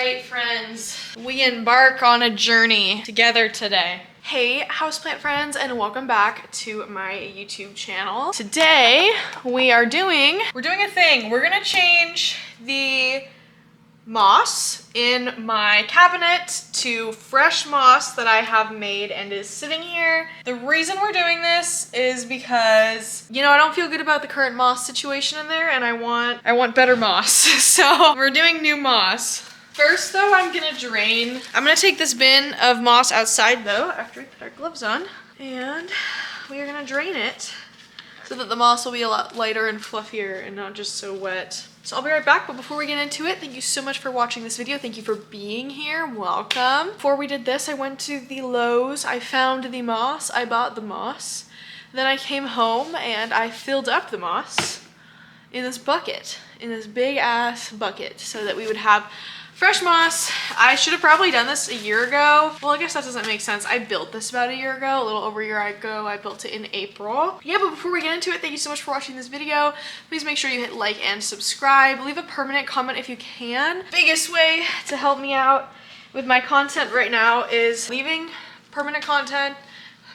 Alright friends, we embark on a journey together today. Hey houseplant friends, and welcome back to my YouTube channel. Today we're doing a thing. We're gonna change the moss in my cabinet to fresh moss that I have made and is sitting here. The reason we're doing this is because, you know, I don't feel good about the current moss situation in there, and I want better moss. So we're doing new moss. First though, I'm gonna take this bin of moss outside though, after we put our gloves on, and we are gonna drain it so that the moss will be a lot lighter and fluffier and not just so wet. So I'll be right back, but before we get into it, thank you so much for watching this video. Thank you for being here, welcome. Before we did this, I went to the Lowe's, I found the moss, I bought the moss. Then I came home and I filled up the moss in this bucket, in this big ass bucket, so that we would have fresh moss. I should have probably done this a year ago. Well, I guess that doesn't make sense. I built this about a year ago, a little over a year ago. I built it in April. Yeah, but before we get into it, thank you so much for watching this video. Please make sure you hit like and subscribe. Leave a permanent comment if you can. Biggest way to help me out with my content right now is leaving permanent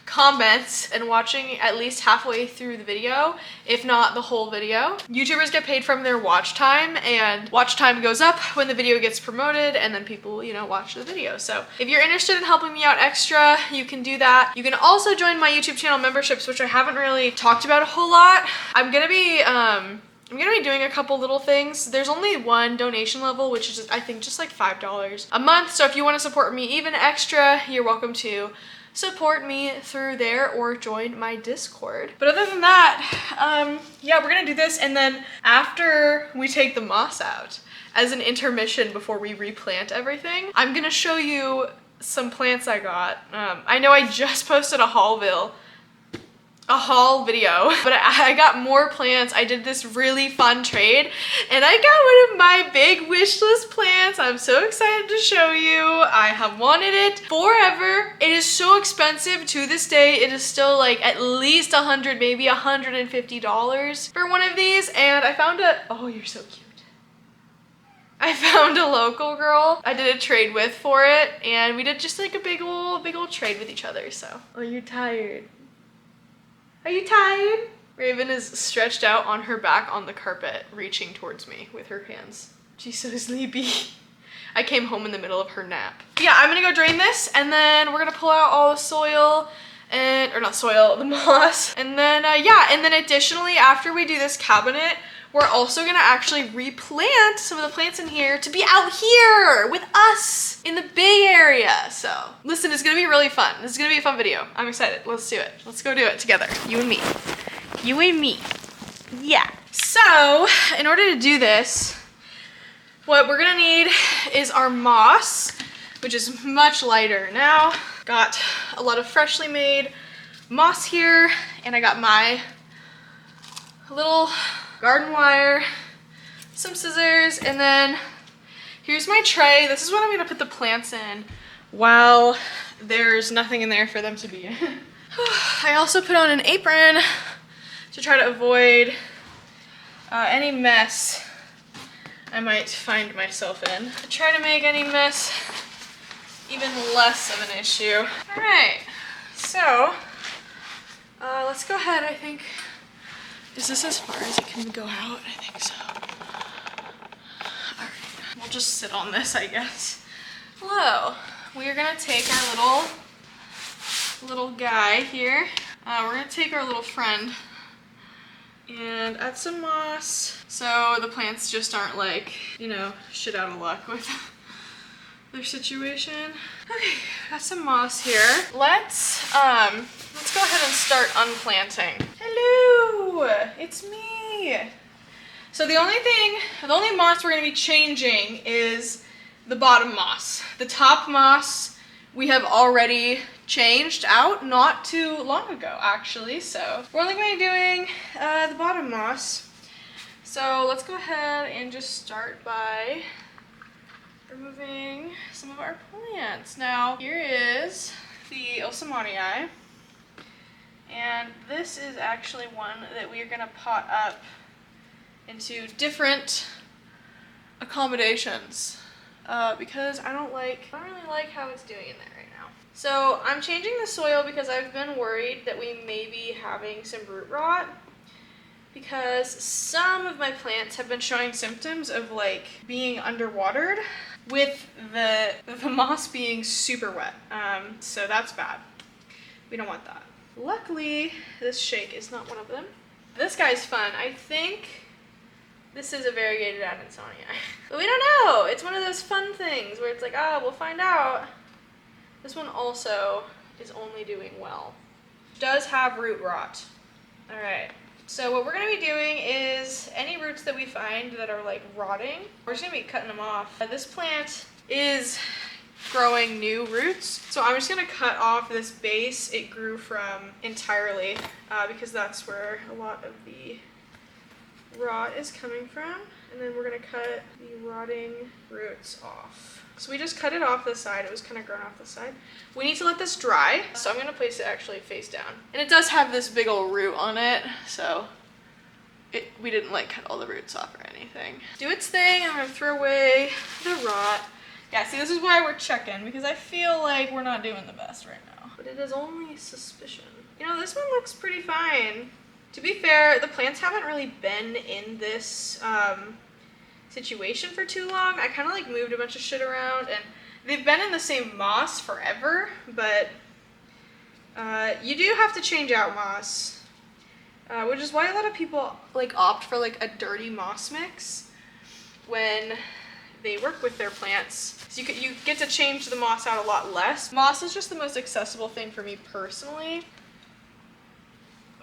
comments and watching at least halfway through the video, if not the whole video. YouTubers get paid from their watch time, and watch time goes up when the video gets promoted, and then people, you know, watch the video. So if you're interested in helping me out extra, you can do that. You can also join my YouTube channel memberships, which I haven't really talked about a whole lot. I'm gonna be doing a couple little things. There's only one donation level, which is I think just like $5 a month. So if you want to support me even extra, you're welcome to support me through there or join my Discord. But other than that, yeah, we're gonna do this, and then after we take the moss out, as an intermission before we replant everything, I'm gonna show you some plants I got. I know I just posted a haul video, but I got more plants. I did this really fun trade, and I got one of my big wish list plants. I'm so excited to show you. I have wanted it forever. It is so expensive to this day. It is still like at least $100, maybe $150 for one of these, and I found oh, you're so cute. I found a local girl I did a trade with for it, and we did just like a big old trade with each other. So, are you tired? Are you tired? Raven is stretched out on her back on the carpet, reaching towards me with her hands. She's so sleepy. I came home in the middle of her nap. Yeah, I'm gonna go drain this, and then we're gonna pull out all the soil, or not soil, the moss. And then, yeah, and then additionally, after we do this cabinet, we're also gonna actually replant some of the plants in here to be out here with us in the big area. So listen, it's gonna be really fun. This is gonna be a fun video. I'm excited. Let's do it. Let's go do it together. You and me. You and me. Yeah. So in order to do this, what we're gonna need is our moss, which is much lighter now. Got a lot of freshly made moss here, and I got my little garden wire, some scissors, and then here's my tray. This is what I'm gonna put the plants in while there's nothing in there for them to be in. I also put on an apron to try to avoid any mess I might find myself in. To try to make any mess even less of an issue. All right, so let's go ahead. I think, is this as far as it can go out? I think so. All right, we'll just sit on this, I guess. Hello. We are gonna take our little guy here. We're gonna take our little friend and add some moss, so the plants just aren't like, you know, shit out of luck with their situation. Okay, got some moss here. Let's go ahead and start unplanting. Hello, it's me. So the only moss we're gonna be changing is the bottom moss. The top moss we have already changed out not too long ago, actually. So we're only going to be doing the bottom moss. So let's go ahead and just start by removing some of our plants. Now here is the Osmanii, and this is actually one that we are going to pot up into different accommodations. because I don't really like how it's doing in there right now. So I'm changing the soil because I've been worried that we may be having some root rot, because some of my plants have been showing symptoms of like being underwatered with the moss being super wet. So that's bad. We don't want that. Luckily, this shake is not one of them. This guy's fun. I think this is a variegated Adansonii. But we don't know. It's one of those fun things where it's like, ah, we'll find out. This one also is only doing well. Does have root rot. All right. So what we're gonna be doing is any roots that we find that are like rotting, we're just gonna be cutting them off. This plant is growing new roots, so I'm just gonna cut off this base it grew from entirely, because that's where a lot of the rot is coming from, and then we're gonna cut the rotting roots off. So we just cut it off the side. It was kind of grown off the side. We need to let this dry, so I'm gonna place it actually face down. And it does have this big old root on it, so we didn't like cut all the roots off or anything. Do its thing. I'm gonna throw away the rot. Yeah, see, this is why we're checking, because I feel like we're not doing the best right now. But it is only suspicion. You know, this one looks pretty fine. To be fair, the plants haven't really been in this situation for too long. I kind of like moved a bunch of shit around, and they've been in the same moss forever, but you do have to change out moss, which is why a lot of people like opt for like a dirty moss mix when they work with their plants. So you get to change the moss out a lot less. Moss is just the most accessible thing for me personally.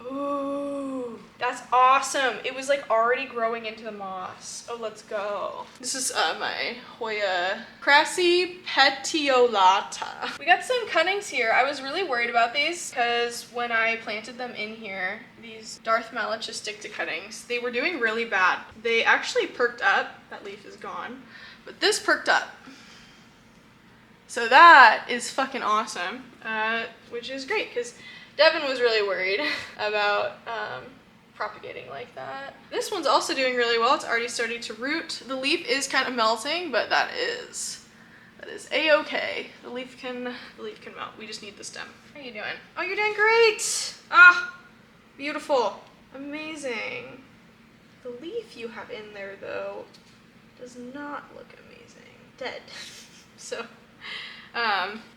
Ooh, that's awesome. It was like already growing into the moss. Oh, let's go. This is my Hoya Crassi petiolata. We got some cuttings here. I was really worried about these because when I planted them in here, these Darth Malachisticta cuttings, they were doing really bad. They actually perked up. That leaf is gone, but this perked up. So that is fucking awesome, which is great because Devin was really worried about propagating like that. This one's also doing really well. It's already starting to root. The leaf is kind of melting, but that is a-okay. The leaf can melt. We just need the stem. How are you doing? Oh, you're doing great. Ah, beautiful, amazing. The leaf you have in there though does not look amazing. Dead. So.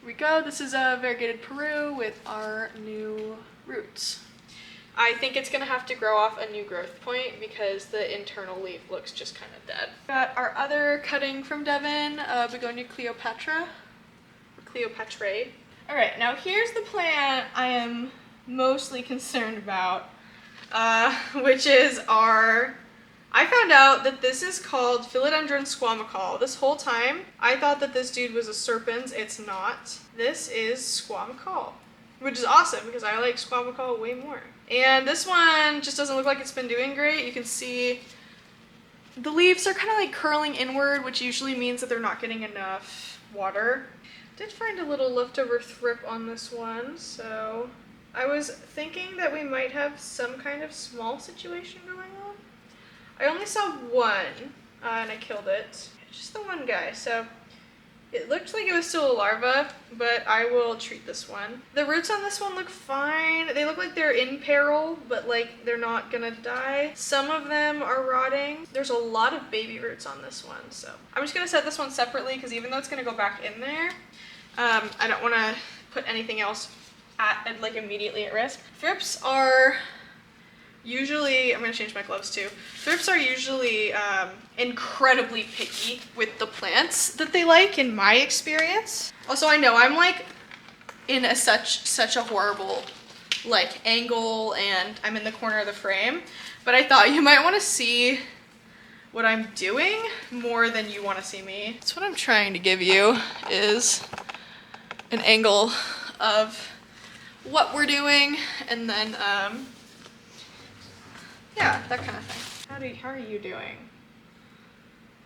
We go. This is a variegated Peru with our new roots. I think it's gonna have to grow off a new growth point because the internal leaf looks just kind of dead. Got our other cutting from Devin, Begonia Cleopatra, or Cleopatra. All right, now here's the plant I am mostly concerned about, which is I found out that this is called Philodendron squamacol. This whole time, I thought that this dude was a serpens. It's not. This is squamacol, which is awesome because I like squamacol way more. And this one just doesn't look like it's been doing great. You can see the leaves are kind of like curling inward, which usually means that they're not getting enough water. Did find a little leftover thrip on this one, so I was thinking that we might have some kind of small situation going on. I only saw one, and I killed it. Just the one guy, so it looked like it was still a larva, but I will treat this one. The roots on this one look fine. They look like they're in peril, but like they're not gonna die. Some of them are rotting. There's a lot of baby roots on this one, so I'm just gonna set this one separately because even though it's gonna go back in there, I don't wanna put anything else at like immediately at risk. Thrips are usually, I'm gonna change my gloves too. Thrips are usually incredibly picky with the plants that they like, in my experience. Also, I know I'm like in such a horrible like angle and I'm in the corner of the frame, but I thought you might want to see what I'm doing more than you want to see me. That's what I'm trying to give you, is an angle of what we're doing, and then yeah, that kind of thing. How are you doing?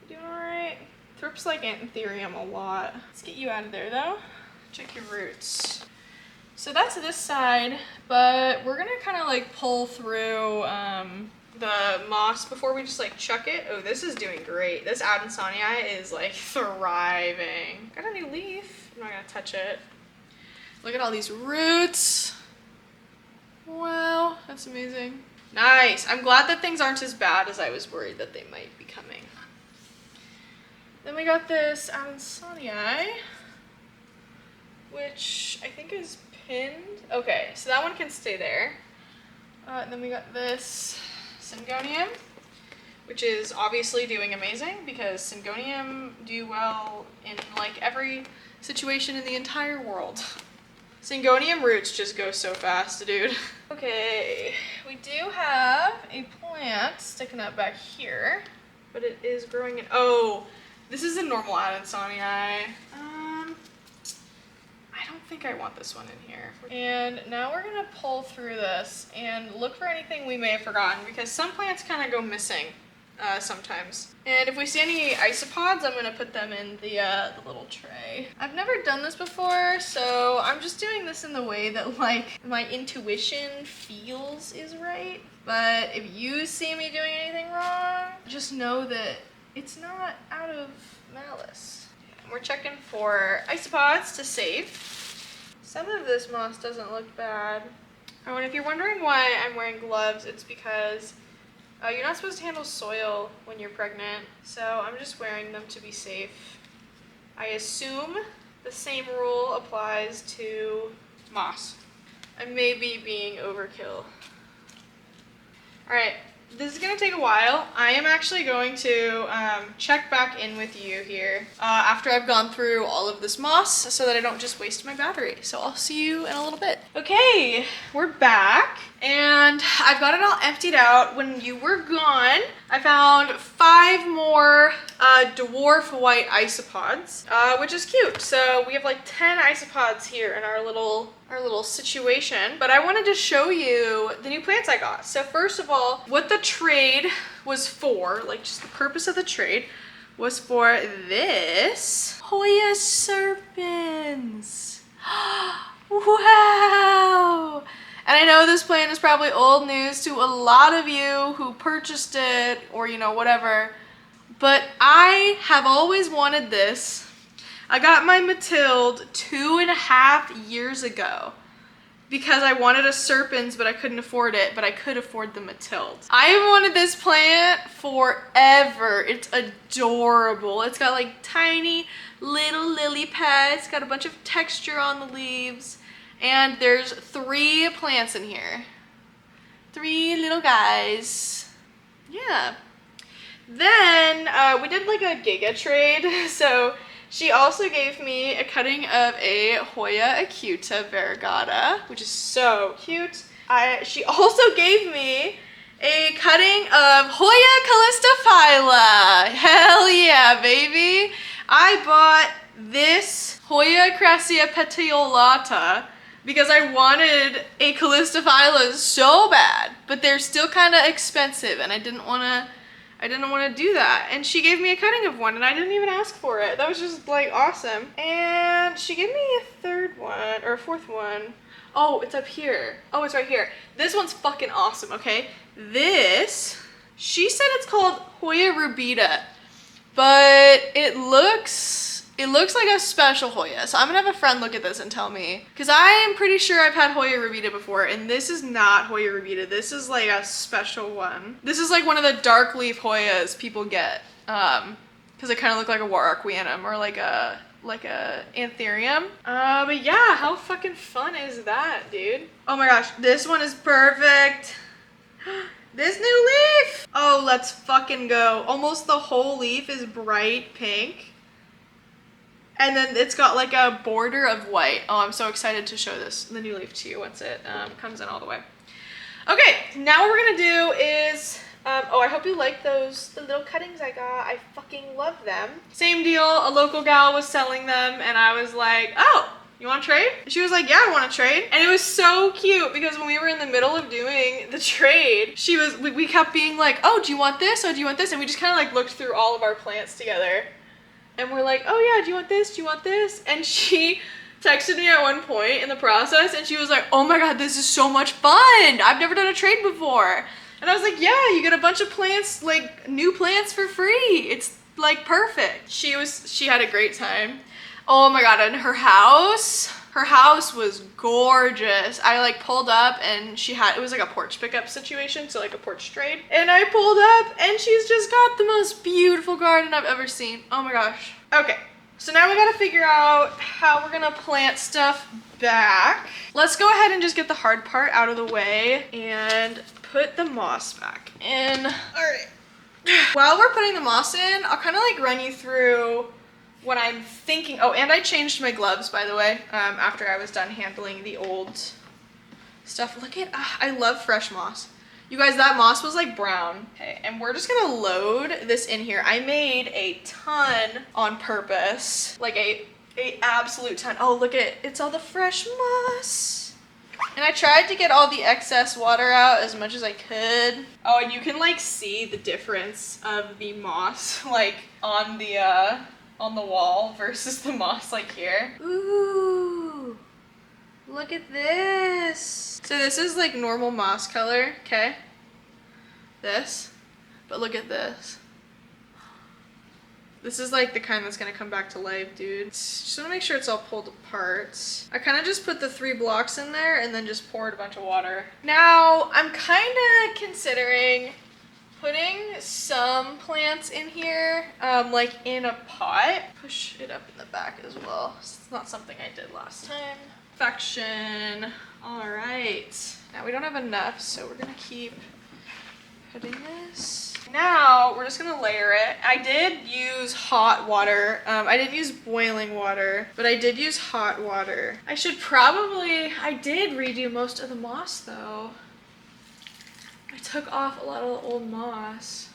You doing all right? Thrips like Anthurium a lot. Let's get you out of there though. Check your roots. So that's this side, but we're gonna kind of like pull through the moss before we just like chuck it. Oh, this is doing great. This Adansonii is like thriving. Got a new leaf. I'm not gonna touch it. Look at all these roots. Wow, that's amazing. Nice. I'm glad that things aren't as bad as I was worried that they might be coming. Then we got this Adansonii, which I think is pinned. Okay, so that one can stay there. And then we got this Syngonium, which is obviously doing amazing because Syngonium do well in like every situation in the entire world. Syngonium roots just go so fast, dude. Okay, we do have a plant sticking up back here, but it is growing in, oh, this is a normal Adansonii. I don't think I want this one in here. And now we're gonna pull through this and look for anything we may have forgotten because some plants kind of go missing sometimes. And if we see any isopods, I'm gonna put them in the little tray. I've never done this before, so I'm just doing this in the way that like my intuition feels is right. But if you see me doing anything wrong, just know that it's not out of malice. We're checking for isopods to save. Some of this moss doesn't look bad. Oh, and if you're wondering why I'm wearing gloves, it's because you're not supposed to handle soil when you're pregnant, so I'm just wearing them to be safe. I assume the same rule applies to moss. I may be being overkill. All right. This is gonna take a while. I am actually going to check back in with you here after I've gone through all of this moss so that I don't just waste my battery. So I'll see you in a little bit. Okay, we're back and I've got it all emptied out. When you were gone, I found 5 more dwarf white isopods, which is cute. So we have like 10 isopods here in our little situation, but I wanted to show you the new plants I got. So first of all, what the trade was for, like just the purpose of the trade, was for this Hoya serpens. Wow! And I know this plant is probably old news to a lot of you who purchased it or, you know, whatever, but I have always wanted this. I got my Mathilde 2.5 years ago because I wanted a serpens, but I couldn't afford it, but I could afford the Mathilde. I have wanted this plant forever. It's adorable. It's got like tiny little lily pads. It's got a bunch of texture on the leaves. And there's 3 plants in here. 3 little guys. Yeah. Then we did like a Giga trade. So she also gave me a cutting of a Hoya acuta variegata, which is so cute. She also gave me a cutting of Hoya calistophylla. Hell yeah, baby. I bought this Hoya crassia petiolata because I wanted a calistophylla so bad, but they're still kind of expensive and I didn't want to do that. And she gave me a cutting of one and I didn't even ask for it. That was just like awesome. And she gave me a 3rd one or a 4th one. Oh, it's up here. Oh, it's right here. This one's fucking awesome, okay? This, she said it's called Hoya rubida, but it looks like a special Hoya. So I'm gonna have a friend look at this and tell me, because I am pretty sure I've had Hoya rubida before, and this is not Hoya rubida. This is like a special one. This is like one of the dark leaf Hoyas people get, because they kind of look like a Wararqueanum or like a Anthurium. But yeah, how fucking fun is that, dude? Oh my gosh, this one is perfect. This new leaf! Oh, let's fucking go. Almost the whole leaf is bright pink. And then it's got like a border of white. Oh, I'm so excited to show the new leaf to you once it comes in all the way. Okay, now what we're gonna do is, oh, I hope you like the little cuttings I got. I fucking love them. Same deal, a local gal was selling them and I was like, oh, you want to trade? She was like, yeah, I want to trade. And it was so cute because when we were in the middle of doing the trade, we kept being like, oh, do you want this? Oh, do you want this? And we just kind of like looked through all of our plants together. And we're like, oh yeah, do you want this? Do you want this? And she texted me at one point in the process and she was like, oh my God, this is so much fun. I've never done a trade before. And I was like, yeah, you get a bunch of plants, like new plants for free. It's like perfect. She had a great time. Oh my God, and her house was gorgeous. I like pulled up and it was like a porch pickup situation, so like a porch trade. And I pulled up and she's just got the most beautiful garden I've ever seen. Oh my gosh. Okay, so now we gotta figure out how we're gonna plant stuff back. Let's go ahead and just get the hard part out of the way and put the moss back in. All right. While we're putting the moss in, I'll kind of like run you through what I'm thinking. Oh, and I changed my gloves, by the way, after I was done handling the old stuff. Look at, I love fresh moss. You guys, that moss was like brown. Okay, and we're just gonna load this in here. I made a ton on purpose, like a absolute ton. Oh, look at, it's all the fresh moss. And I tried to get all the excess water out as much as I could. Oh, and you can like see the difference of the moss like on the wall versus the moss like here. Ooh, look at this. So this is like normal moss color, okay? This, but look at this. This is like the kind that's gonna come back to life, dude. Just wanna make sure it's all pulled apart. I kind of just put the 3 blocks in there and then just poured a bunch of water. Now, I'm kind of considering putting some plants in here, like in a pot. Push it up in the back as well. It's not something I did last time. Perfection. All right. Now we don't have enough, so we're gonna keep putting this. Now we're just gonna layer it. I did use hot water. I didn't use boiling water, but I did use hot water. I did redo most of the moss though. I took off a lot of the old moss.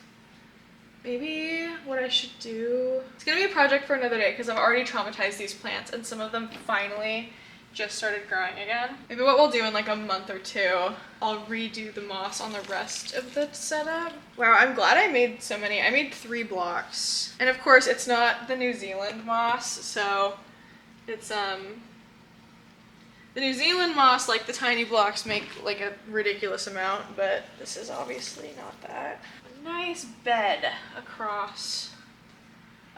Maybe what I should do, it's gonna be a project for another day because I've already traumatized these plants and some of them finally just started growing again. Maybe what we'll do in like a month or 2, I'll redo the moss on the rest of the setup. Wow, I'm glad I made so many. I made 3 blocks. And of course it's not the New Zealand moss, so it's the New Zealand moss, like the tiny blocks make like a ridiculous amount, but this is obviously not that. A nice bed across.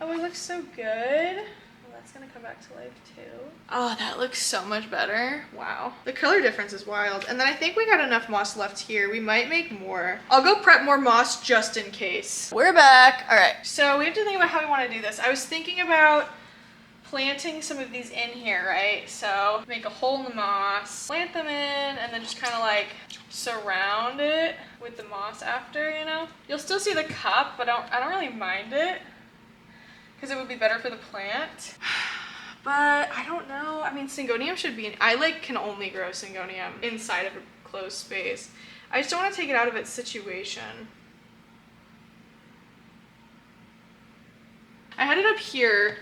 Oh, it looks so good. That's gonna come back to life too. Oh, that looks so much better. Wow. The color difference is wild. And then I think we got enough moss left here. We might make more. I'll go prep more moss just in case. We're back. All right. So we have to think about how we want to do this. I was thinking about planting some of these in here, right? So make a hole in the moss, plant them in, and then just kind of like surround it with the moss after, you know? You'll still see the cup, but I don't really mind it, because it would be better for the plant. But I don't know. I mean, Syngonium should be I like can only grow Syngonium inside of a closed space. I just don't want to take it out of its situation. I had it up here,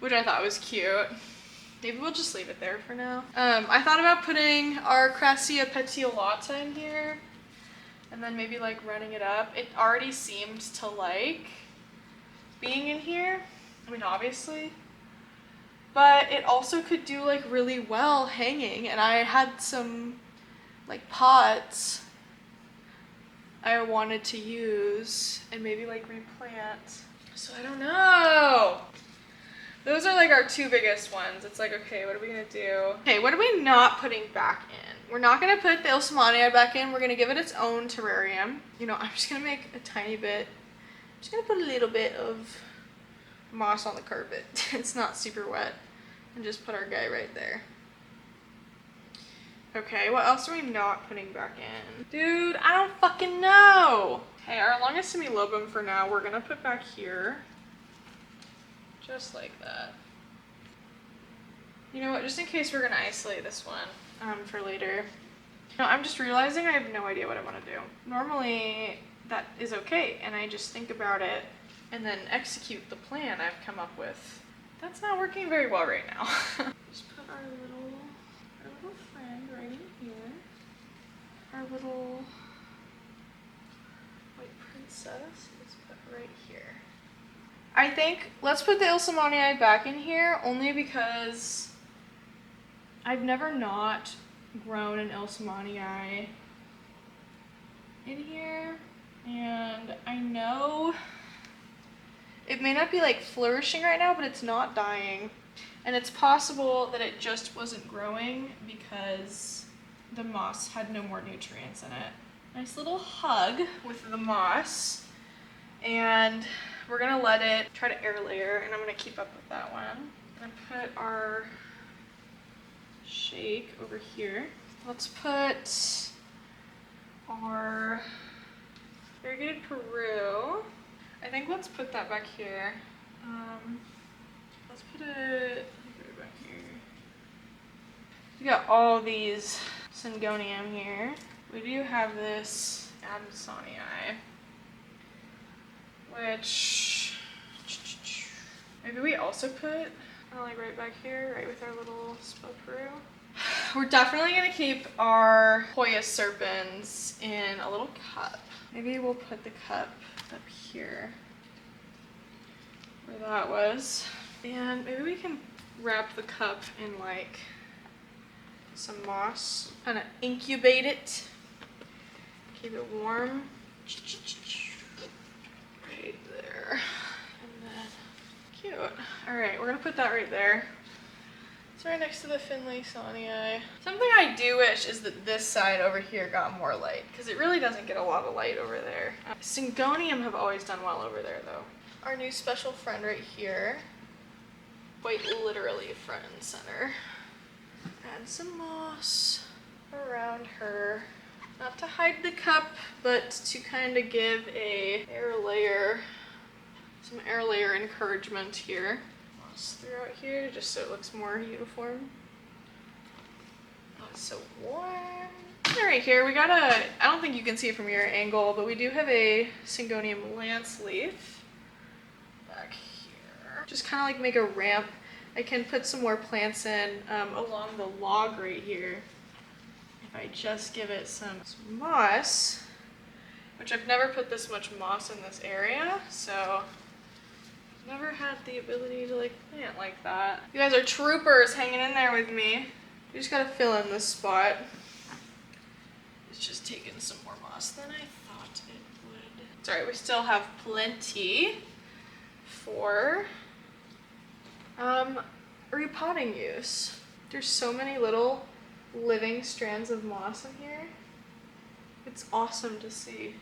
which I thought was cute. Maybe we'll just leave it there for now. I thought about putting our Crassia petiolata in here and then maybe like running it up. It already seemed to like being in here, I mean obviously, but it also could do like really well hanging, and I had some like pots I wanted to use and maybe like replant, so I don't know. Those are like our 2 biggest ones. It's like, okay, what are we gonna do? Okay, what are we not putting back in? We're not gonna put the Ilsamania back in. We're gonna give it its own terrarium. You know, I'm just gonna make a tiny bit. I'm just gonna put a little bit of moss on the carpet. It's not super wet. And just put our guy right there. Okay, what else are we not putting back in? Dude, I don't fucking know. Okay, our longest semilobum for now, we're gonna put back here. Just like that. You know what, just in case we're gonna isolate this one for later. No, I'm just realizing I have no idea what I wanna do. Normally, that is okay, and I just think about it and then execute the plan I've come up with. That's not working very well right now. Just put our little friend right in here. Our little white princess, let's put her right here. I think, let's put the Ilsamanii back in here only because I've never not grown an Ilsamanii in here. And I know it may not be like flourishing right now, but it's not dying. And it's possible that it just wasn't growing because the moss had no more nutrients in it. Nice little hug with the moss. And we're gonna let it try to air layer, and I'm gonna keep up with that one. I'm gonna put our shake over here. Let's put our variegated Peru. I think let's put that back here. Let's put it right back here. We got all these Syngonium here. We do have this Adansonii, which maybe we also put like right back here, right with our little spell Peru. We're definitely gonna keep our Hoya serpens in a little cup. Maybe we'll put the cup up here where that was. And maybe we can wrap the cup in like some moss, kind of incubate it, keep it warm. Right there. And then, cute. All right, we're gonna put that right there. It's right next to the Finlaysonii. Something I do wish is that this side over here got more light, because it really doesn't get a lot of light over there. Syngonium have always done well over there though. Our new special friend right here. Quite literally front and center. Add some moss around her. Not to hide the cup, but to kind of give a some air layer encouragement here. Moss throughout here, just so it looks more uniform. Oh, it's so warm. All right, here we got I don't think you can see it from your angle, but we do have a Syngonium lance leaf back here. Just kind of like make a ramp. I can put some more plants in along the log right here. If I just give it some moss, which I've never put this much moss in this area, so I've never had the ability to like plant like that. You guys are troopers hanging in there with me. You just gotta fill in this spot. It's just taking some more moss than I thought it would. It's alright, we still have plenty for repotting use. There's so many little living strands of moss in here. It's awesome to see.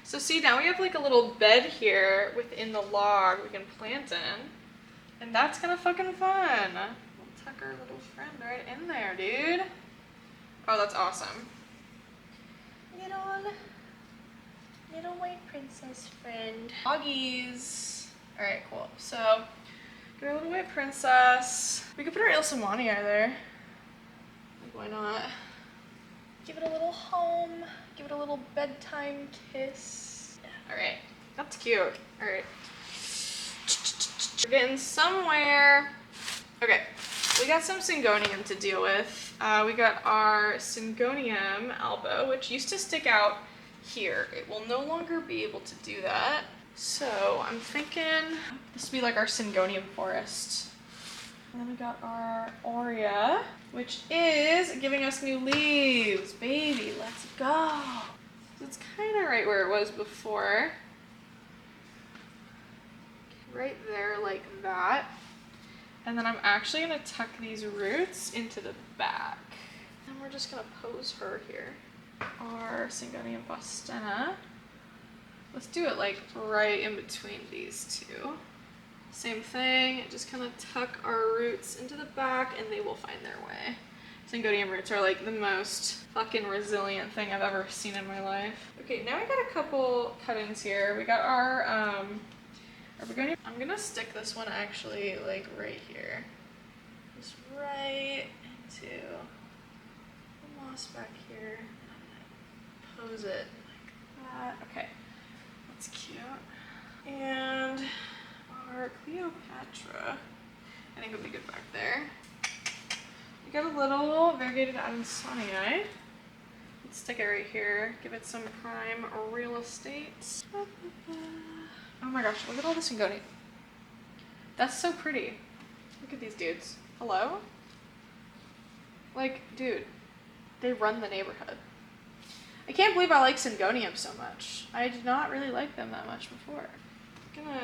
So see, now we have like a little bed here within the log we can plant in. And that's kind of fucking fun. We'll tuck our little friend right in there, dude. Oh, that's awesome. Little white princess friend. Doggies. All right, cool. So, get our little white princess. We could put our Ilsamani there. Like, why not? Give it a little home. Give it a little bedtime kiss. All right, that's cute. All right. We're getting somewhere. Okay, we got some Syngonium to deal with. We got our Syngonium alba, which used to stick out here. It will no longer be able to do that. So I'm thinking this will be like our Syngonium forest. And then we got our Aurea, which is giving us new leaves. Baby, let's go. So it's kind of right where it was before. Right there like that. And then I'm actually gonna tuck these roots into the back. And we're just gonna pose her here. Our Syngonium faustina. Let's do it like right in between these two. Same thing, just kind of tuck our roots into the back and they will find their way. Syngonium roots are like the most fucking resilient thing I've ever seen in my life. Okay, now we got a couple cut-ins here. We got our begonia. I'm gonna stick this one actually like right here. Just right into the moss back here. Pose it like that. Okay, that's cute. And our Cleopatra, I think would be good back there. We got a little variegated Adansonii. Let's stick it right here. Give it some prime real estate. Oh my gosh, look at all this Syngonium. That's so pretty. Look at these dudes. Hello? Like, dude, they run the neighborhood. I can't believe I like Syngonium so much. I did not really like them that much before. I'm gonna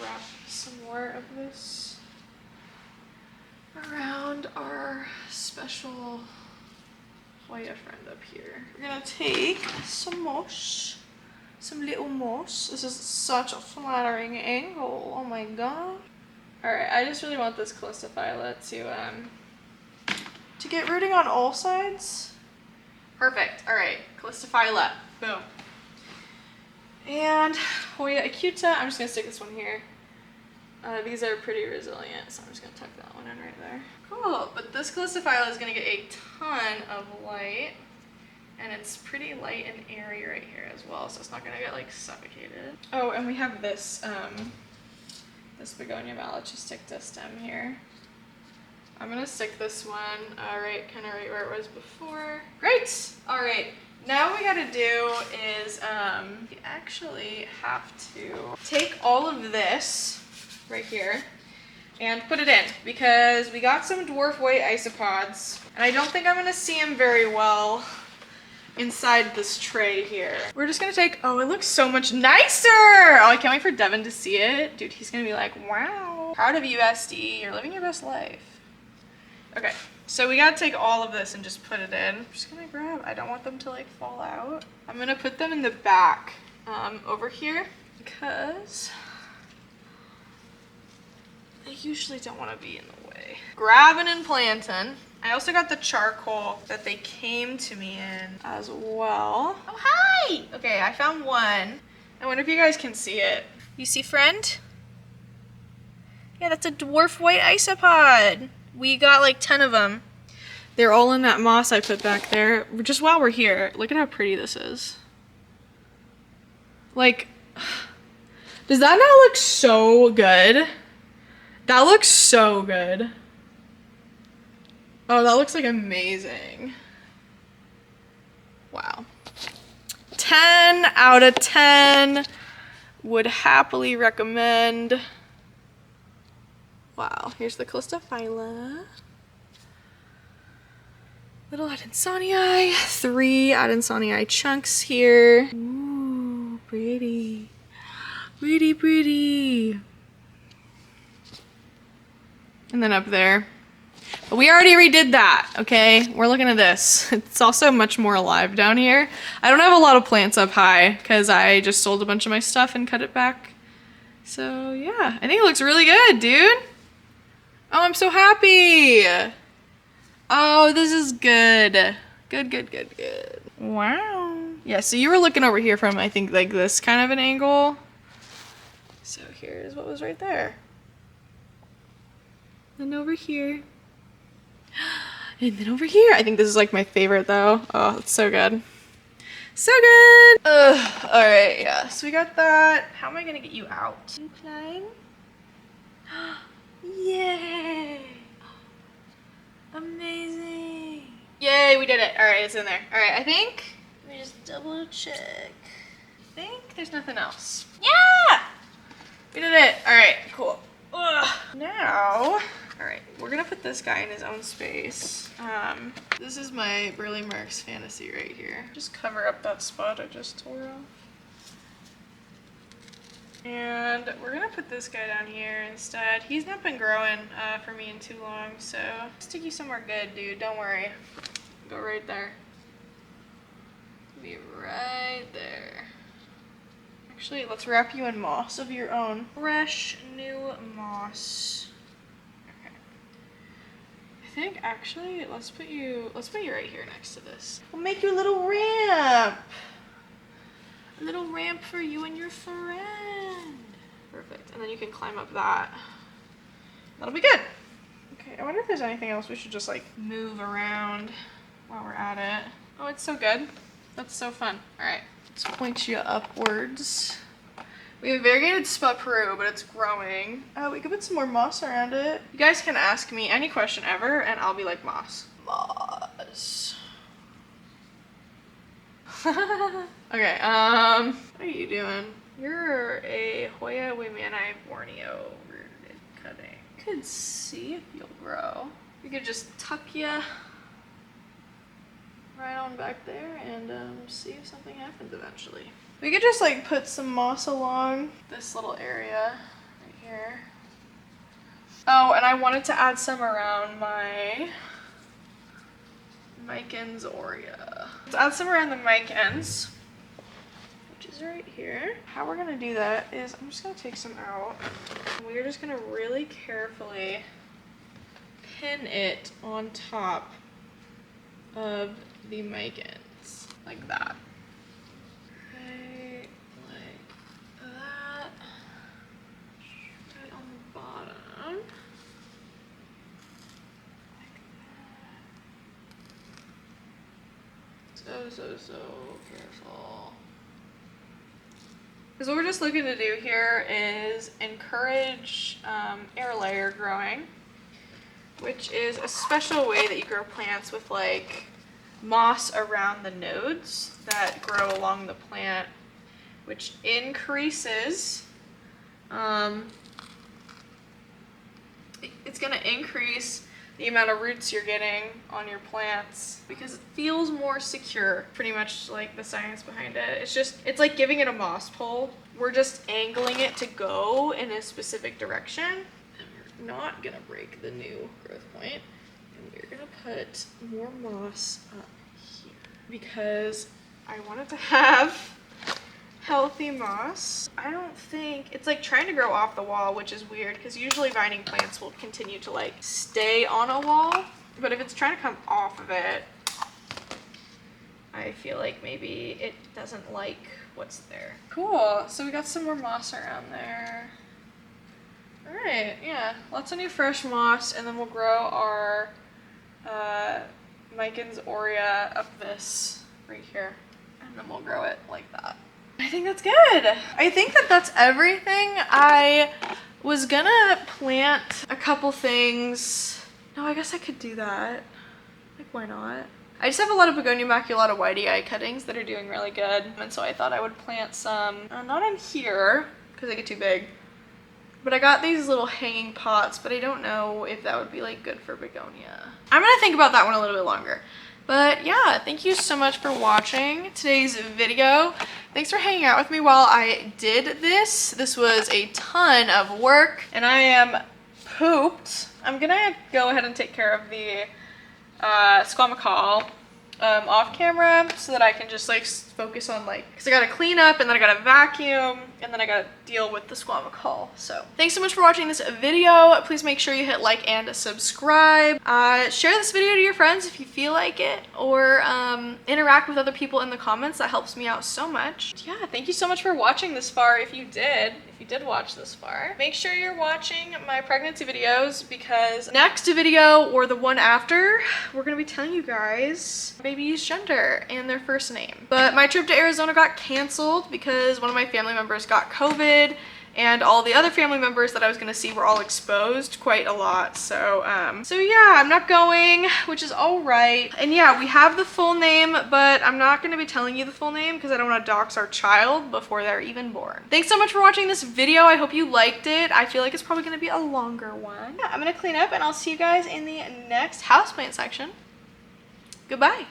wrap some more of this around our special Hoya friend up here. We're gonna take some moss, some little moss. This is such a flattering angle. Oh my god. All right, I just really want this Calistophylla to get rooting on all sides. Perfect. All right, Calistophylla. Boom. And Hoya acuta. I'm just gonna stick this one here. These are pretty resilient, so I'm just gonna tuck that one in right there. Cool, but this Calistophylla is gonna get a ton of light, and it's pretty light and airy right here as well, so it's not gonna get like suffocated. Oh, and we have this this Begonia malachistincta stem here. I'm gonna stick this one kind of right where it was before. Great. All right. Now what we gotta do is we actually have to take all of this right here and put it in, because we got some dwarf white isopods and I don't think I'm gonna see them very well inside this tray here. We're just gonna take, oh, it looks so much nicer. Oh, I can't wait for Devin to see it. Dude, he's gonna be like, wow, proud of you, SD, you're living your best life. Okay, so we gotta take all of this and just put it in. I'm just gonna grab, I don't want them to like fall out. I'm gonna put them in the back over here, because I usually don't want to be in the way. Grab an Unplanting. I also got the charcoal that they came to me in as well. Oh, hi! Okay, I found one. I wonder if you guys can see it. You see, friend? Yeah, that's a dwarf white isopod. We got like 10 of them. They're all in that moss I put back there. Just while we're here, look at how pretty this is. Like, does that not look so good? That looks so good. Oh, that looks like amazing. Wow. 10 out of 10. Would happily recommend. Wow, here's the Calistophylla. Little Adansonii. 3 Adansonii chunks here. Ooh, pretty. Pretty, pretty. And then up there. But we already redid that, okay? We're looking at this. It's also much more alive down here. I don't have a lot of plants up high because I just sold a bunch of my stuff and cut it back. So yeah, I think it looks really good, dude. Oh, I'm so happy. Oh, this is good. Good, good, good, good. Wow. Yeah, so you were looking over here from, I think, like this kind of an angle. So here's what was right there. And over here. And then over here. I think this is like my favorite though. Oh, it's so good. So good. Ugh. All right, yeah. So we got that. How am I gonna get you out? Incline. Yay. Amazing. Yay, we did it. All right, it's in there. All right, I think, let me just double check. I think there's nothing else. Yeah, we did it. All right, cool. Ugh. Now, all right, we're gonna put this guy in his own space. This is my Burley Marks fantasy right here. Just cover up that spot I just tore off. And we're gonna put this guy down here instead. He's not been growing for me in too long, so stick you somewhere good, dude. Don't worry. Go right there. Be right there. Actually, let's wrap you in moss of your own. Fresh, new moss. Okay. I think actually, let's put you right here next to this. We'll make you a little ramp. A little ramp for you and your friend. Perfect. And then you can climb up that. That'll be good. Okay, I wonder if there's anything else we should just like move around while we're at it. Oh, it's so good. That's so fun. All right, let's point you upwards. We have variegated spot Peru, but it's growing. We could put some more moss around it. You guys can ask me any question ever, and I'll be like, moss. Moss. Okay, what are you doing? You're a Hoya Waymani Borneo rooted cutting. Could see if you'll grow. We could just tuck you right on back there and see if something happens eventually. We could just like put some moss along this little area right here. Oh, and I wanted to add some around my mic ends aurea. Let's add some around the mic ends, which is right here. How we're gonna do that is I'm just gonna take some out. We're just gonna really carefully pin it on top of the mic ends, like that. Right, like that. Right on the bottom. So careful. Because what we're just looking to do here is encourage air layer growing, which is a special way that you grow plants with like moss around the nodes that grow along the plant, which increases, it's going to increase the amount of roots you're getting on your plants because it feels more secure, pretty much like the science behind it. It's like giving it a moss pole. We're just angling it to go in a specific direction. And we're not gonna break the new growth point. And we're gonna put more moss up here because I wanted to have healthy moss. I don't think it's like trying to grow off the wall, which is weird because usually vining plants will continue to like stay on a wall, but if it's trying to come off of it, I feel like maybe it doesn't like what's there. Cool, so we got some more moss around there. All right, yeah, lots of new fresh moss, and then we'll grow our Micans aurea up this right here, and then we'll grow it like that. I think that's good. I think that that's everything. I was gonna plant a couple things. No, I guess I could do that. Like, why not? I just have a lot of Begonia maculata whitey cuttings that are doing really good. And so I thought I would plant some, not in here, because they get too big. But I got these little hanging pots, but I don't know if that would be like good for Begonia. I'm gonna think about that one a little bit longer. But yeah, thank you so much for watching today's video. Thanks for hanging out with me while I did this. This was a ton of work and I am pooped. I'm gonna go ahead and take care of the squamacol off camera so that I can just like focus on like, because I gotta clean up and then I gotta vacuum and then I gotta deal with the squamacol. So thanks so much for watching this video. Please make sure you hit like and subscribe. Share this video to your friends if you feel like it, or interact with other people in the comments. That helps me out so much. Yeah, thank you so much for watching this far. If you did watch this far, make sure you're watching my pregnancy videos, because next video or the one after, we're gonna be telling you guys baby's gender and their first name. But my trip to Arizona got canceled because one of my family members got COVID, and all the other family members that I was gonna see were all exposed quite a lot. So yeah, I'm not going, which is all right. And yeah, we have the full name, but I'm not gonna be telling you the full name because I don't want to dox our child before they're even born. Thanks so much for watching this video. I hope you liked it. I feel like it's probably gonna be a longer one. Yeah, I'm gonna clean up and I'll see you guys in the next houseplant section. Goodbye.